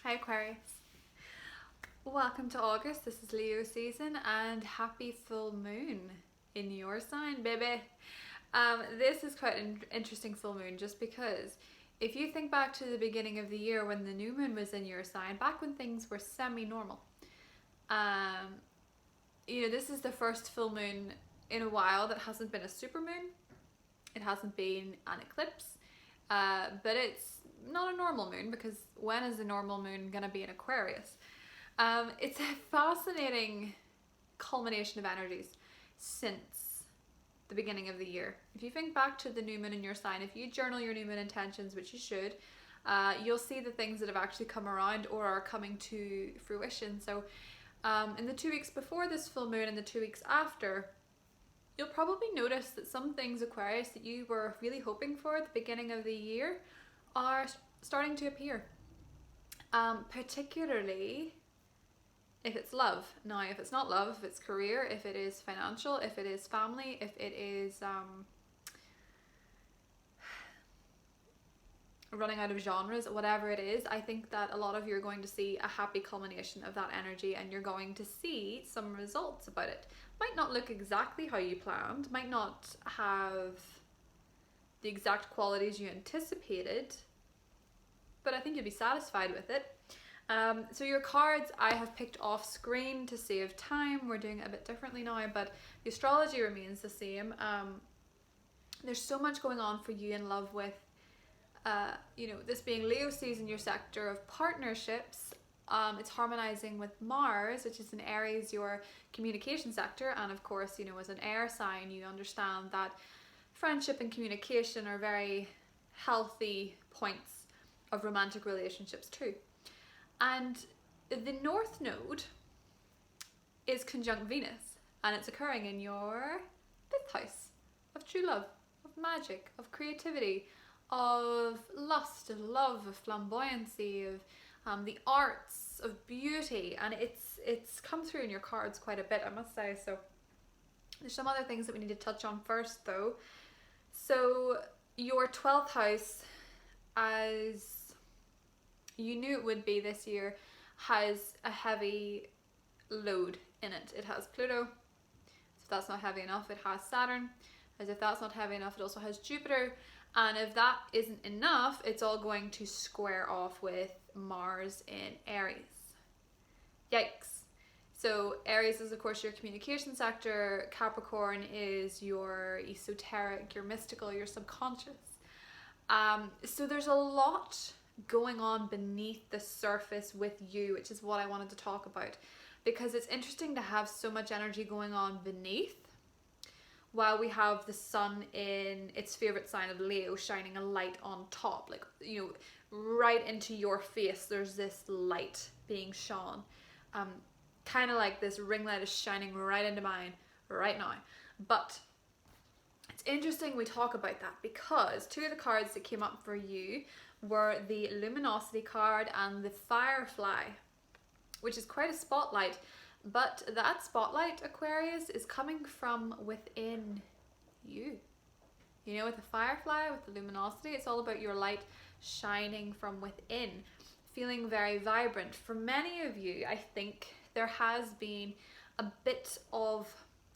Hi Aquarius. Welcome to August. This is Leo season and happy full moon in your sign, baby. This is quite an interesting full moon just because if you think back to the beginning of the year when the new moon was in your sign, back when things were semi-normal, this is the first full moon in a while that hasn't been a super moon. It hasn't been an eclipse, but it's not a normal moon because when is a normal moon gonna be in Aquarius? It's a fascinating culmination of energies since the beginning of the year. If you think back to the new moon in your sign, if you journal your new moon intentions, which you should, you'll see the things that have actually come around or are coming to fruition. So in the 2 weeks before this full moon and the 2 weeks after, you'll probably notice that some things, Aquarius, that you were really hoping for at the beginning of the year are starting to appear. Particularly if it's love. Now, if it's not love, if it's career, if it is financial, if it is family, if it is running out of genres, whatever it is, I think that a lot of you are going to see a happy culmination of that energy and you're going to see some results about it. Might not look exactly how you planned, might not have the exact qualities you anticipated, but I think you'll be satisfied with it. So your cards I have picked off screen to save time. We're doing it a bit differently now, but the astrology remains the same. There's so much going on for you in love with, this being Leo season, your sector of partnerships. It's harmonizing with Mars, which is in Aries, your communication sector. And of course, as an air sign, you understand that friendship and communication are very healthy points of romantic relationships too. And the North Node is conjunct Venus, and it's occurring in your 5th house of true love, of magic, of creativity, of lust, of love, of flamboyancy, of the arts, of beauty, and it's come through in your cards quite a bit, I must say. So there's some other things that we need to touch on first though. So your 12th house, as you knew it would be this year, has a heavy load in it. It has Pluto, so if that's not heavy enough, it has Saturn, as if that's not heavy enough, it also has Jupiter, and if that isn't enough, it's all going to square off with Mars in Aries. Yikes. So Aries is of course your communication sector, Capricorn is your esoteric, your mystical, your subconscious. So there's a lot going on beneath the surface with you, which is what I wanted to talk about, because it's interesting to have so much energy going on beneath while we have the sun in its favorite sign of Leo shining a light on top, like right into your face. There's this light being shone, kind of like this ring light is shining right into mine right now. But it's interesting we talk about that because 2 of the cards that came up for you were the Luminosity card and the Firefly, which is quite a spotlight, but that spotlight, Aquarius, is coming from within you. With the Firefly, with the Luminosity, it's all about your light shining from within, feeling very vibrant. For many of you, I think there has been a bit of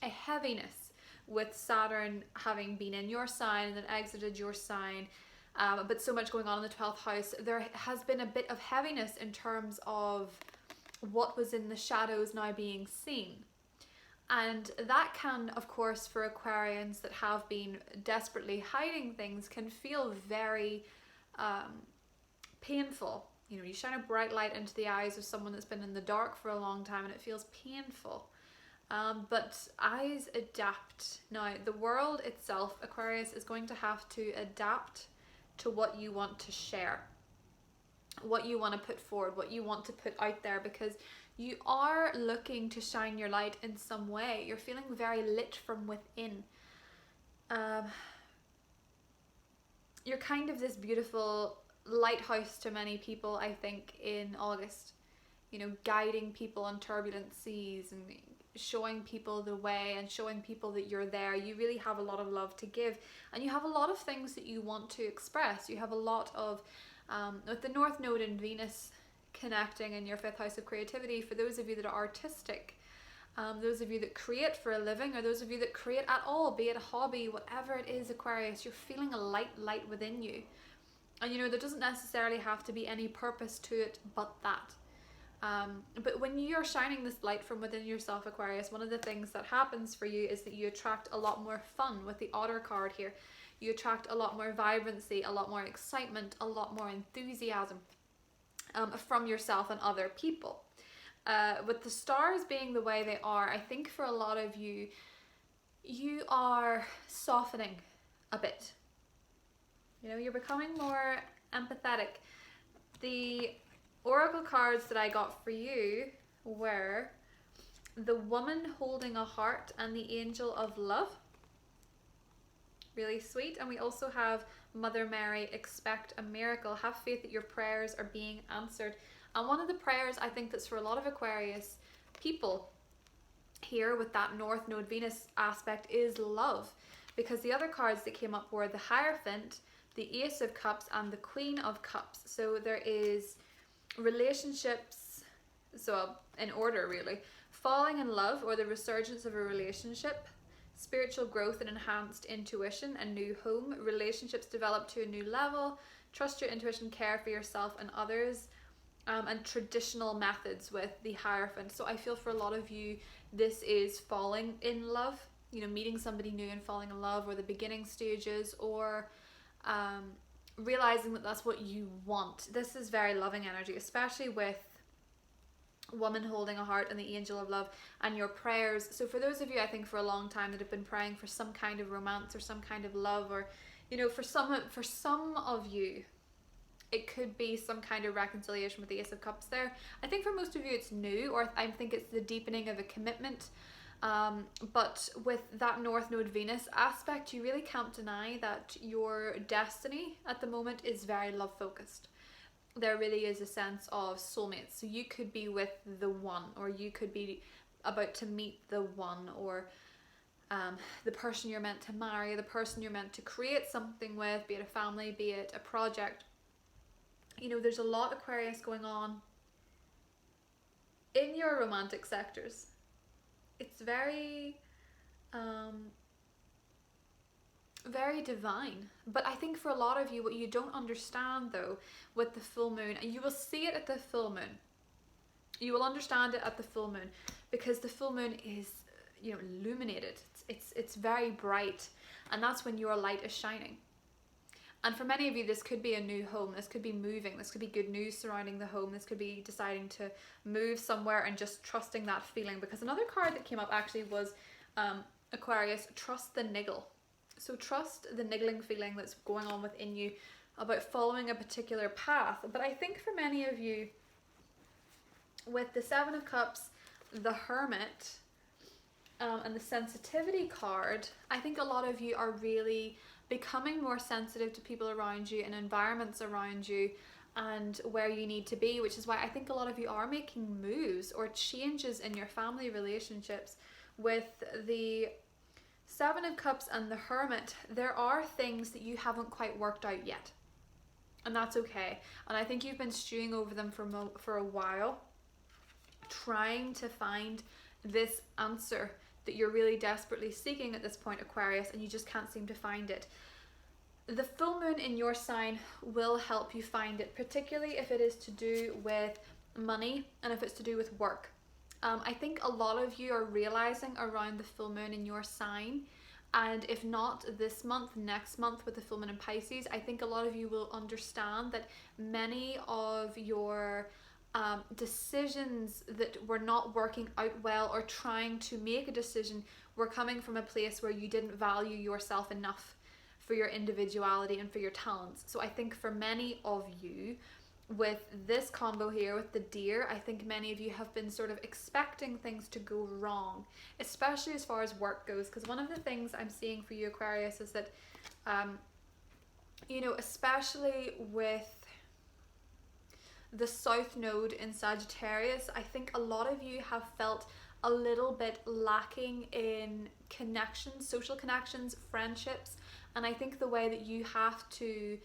a heaviness with Saturn having been in your sign and then exited your sign. But so much going on in the 12th house, there has been a bit of heaviness in terms of what was in the shadows now being seen. And that can, of course, for Aquarians that have been desperately hiding things, can feel very painful. You shine a bright light into the eyes of someone that's been in the dark for a long time and it feels painful. But eyes adapt. Now, the world itself, Aquarius, is going to have to adapt to what you want to share, what you want to put forward, what you want to put out there, because you are looking to shine your light in some way. You're feeling very lit from within. You're kind of this beautiful lighthouse to many people, I think, in August. Guiding people on turbulent seas and showing people the way and showing people that you're there. You really have a lot of love to give, and you have a lot of things that you want to express. You have a lot of with the North Node in Venus connecting in your 5th house of creativity. For those of you that are artistic, those of you that create for a living, or those of you that create at all, be it a hobby, whatever it is, Aquarius, you're feeling a light within you. And you know, there doesn't necessarily have to be any purpose to it but that. But when you're shining this light from within yourself, Aquarius, one of the things that happens for you is that you attract a lot more fun with the Otter card here. You attract a lot more vibrancy, a lot more excitement, a lot more enthusiasm from yourself and other people. With the stars being the way they are, I think for a lot of you, you are softening a bit. You know, you're becoming more empathetic. The oracle cards that I got for you were the Woman Holding a Heart and the Angel of Love. Really sweet. And we also have Mother Mary, expect a miracle. Have faith that your prayers are being answered. And one of the prayers I think that's for a lot of Aquarius people here with that North Node Venus aspect is love. Because the other cards that came up were the Hierophant, the Ace of Cups, and the Queen of Cups. So there is relationships, so in order really, falling in love or the resurgence of a relationship, spiritual growth and enhanced intuition, a new home, relationships develop to a new level, trust your intuition, care for yourself and others, and traditional methods with the Hierophant. So I feel for a lot of you, this is falling in love, you know, meeting somebody new and falling in love, or the beginning stages, or realizing that that's what you want. This is very loving energy, especially with Woman Holding a Heart and the Angel of Love and your prayers. So for those of you, I think for a long time, that have been praying for some kind of romance or some kind of love, or you know, for some of you it could be some kind of reconciliation with the Ace of Cups there. I think for most of you it's new, or I think it's the deepening of a commitment. But with that North Node Venus aspect, you really can't deny that your destiny at the moment is very love focused. There really is a sense of soulmates. So you could be with the one, or you could be about to meet the one, or the person you're meant to marry, the person you're meant to create something with, be it a family, be it a project. You know, there's a lot, Aquarius, going on in your romantic sectors. It's very very divine. But I think for a lot of you, what you don't understand though with the full moon, and you will see it at the full moon, you will understand it at the full moon, because the full moon is, you know, illuminated. It's very bright, and that's when your light is shining. And for many of you, this could be a new home, this could be moving, this could be good news surrounding the home, this could be deciding to move somewhere and just trusting that feeling. Because another card that came up actually was Aquarius, trust the niggle. So trust the niggling feeling that's going on within you about following a particular path. But I think for many of you, with the Seven of Cups, the Hermit, and the sensitivity card, I think a lot of you are really becoming more sensitive to people around you and environments around you and where you need to be, which is why I think a lot of you are making moves or changes in your family relationships. With the Seven of Cups and the Hermit, there are things that you haven't quite worked out yet, and that's okay. And I think you've been stewing over them for a while, trying to find this answer that you're really desperately seeking at this point, Aquarius, and you just can't seem to find it. The full moon in your sign will help you find it, particularly if it is to do with money and if it's to do with work. I think a lot of you are realizing around the full moon in your sign, and if not this month, next month with the full moon in Pisces, I think a lot of you will understand that many of your decisions that were not working out well, or trying to make a decision, were coming from a place where you didn't value yourself enough for your individuality and for your talents. So I think for many of you, with this combo here with the deer, I think many of you have been sort of expecting things to go wrong, especially as far as work goes. Because one of the things I'm seeing for you, Aquarius, is that you know, especially with the South Node in Sagittarius, I think a lot of you have felt a little bit lacking in connections, social connections, friendships. And I think the way that you have to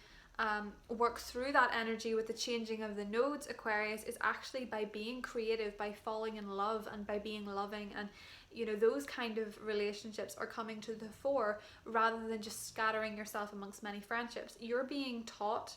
work through that energy with the changing of the nodes, Aquarius, is actually by being creative, by falling in love, and by being loving. And you know, those kind of relationships are coming to the fore rather than just scattering yourself amongst many friendships. You're being taught,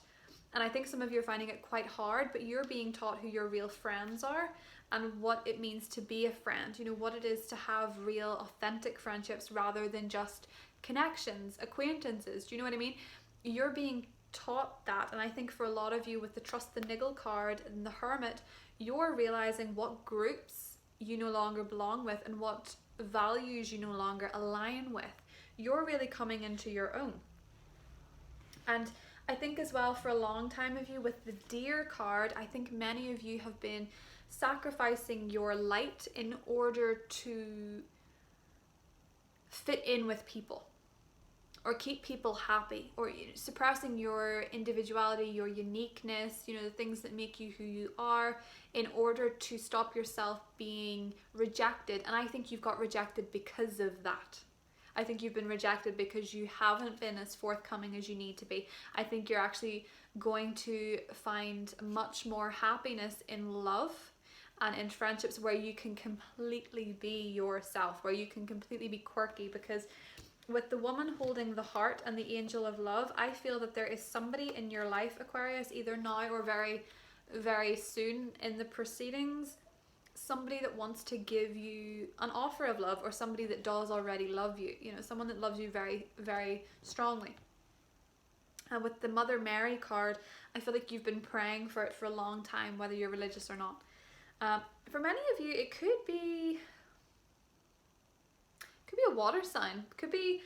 and I think some of you are finding it quite hard, but you're being taught who your real friends are and what it means to be a friend. You know, what it is to have real authentic friendships rather than just connections, acquaintances. Do you know what I mean? You're being taught that, and I think for a lot of you with the Trust the Niggle card and the Hermit, you're realizing what groups you no longer belong with and what values you no longer align with. You're really coming into your own. And I think as well, for a long time of you with the Deer card, I think many of you have been sacrificing your light in order to fit in with people or keep people happy, or suppressing your individuality, your uniqueness, you know, the things that make you who you are, in order to stop yourself being rejected. And I think you've got rejected because of that. I think you've been rejected because you haven't been as forthcoming as you need to be. I think you're actually going to find much more happiness in love and in friendships where you can completely be yourself, where you can completely be quirky. Because with the woman holding the heart and the angel of love, I feel that there is somebody in your life, Aquarius, either now or very, very soon in the proceedings, somebody that wants to give you an offer of love, or somebody that does already love you, you know, someone that loves you very, very strongly. And with the Mother Mary card, I feel like you've been praying for it for a long time, whether you're religious or not. For many of you, it could be a water sign, could be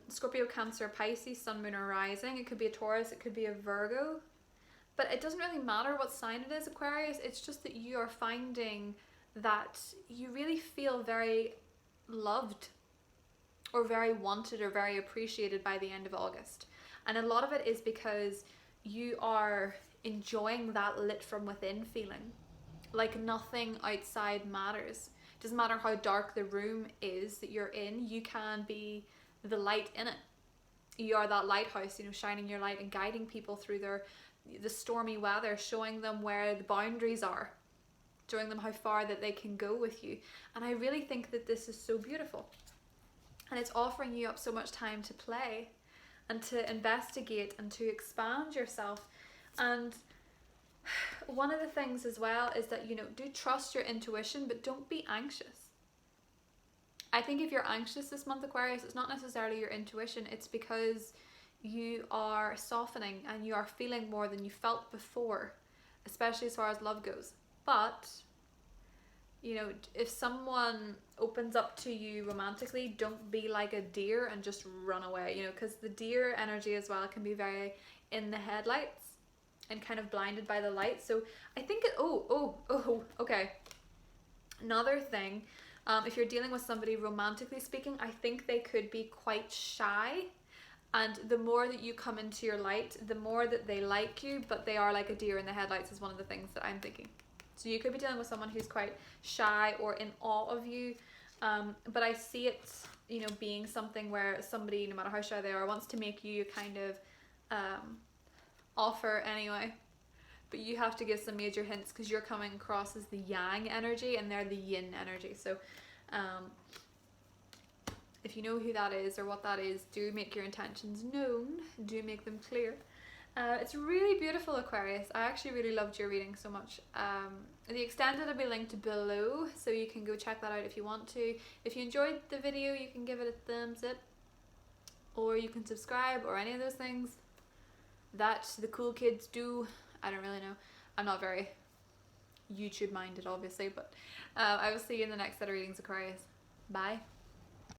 Scorpio, Cancer, Pisces, Sun, Moon, or Rising. It could be a Taurus, it could be a Virgo. But it doesn't really matter what sign it is, Aquarius. It's just that you are finding that you really feel very loved or very wanted or very appreciated by the end of August. And a lot of it is because you are enjoying that lit from within feeling. Like nothing outside matters. It doesn't matter how dark the room is that you're in, you can be the light in it. You are that lighthouse, you know, shining your light and guiding people through the stormy weather, showing them where the boundaries are, showing them how far that they can go with you. And I really think that this is so beautiful. And it's offering you up so much time to play and to investigate and to expand yourself. And one of the things as well is that, you know, do trust your intuition, but don't be anxious. I think if you're anxious this month, Aquarius, it's not necessarily your intuition. It's because you are softening and you are feeling more than you felt before, especially as far as love goes. But, you know, if someone opens up to you romantically, don't be like a deer and just run away, you know, because the deer energy as well can be very in the headlights and kind of blinded by the light. So I think okay. Another thing, if you're dealing with somebody romantically speaking, I think they could be quite shy. And the more that you come into your light, the more that they like you, but they are like a deer in the headlights is one of the things that I'm thinking. So you could be dealing with someone who's quite shy or in awe of you. But I see it, you know, being something where somebody, no matter how shy they are, wants to make you kind of offer anyway. But you have to give some major hints because you're coming across as the yang energy and they're the yin energy. So if you know who that is or what that is, do make your intentions known, do make them clear. It's really beautiful, Aquarius. I actually really loved your reading so much. The extended will be linked below, so you can go check that out if you want to. If you enjoyed the video, you can give it a thumbs up, or you can subscribe, or any of those things that the cool kids do. I don't really know. I'm not very YouTube minded, obviously, but I will see you in the next set of readings, Aquarius. Bye.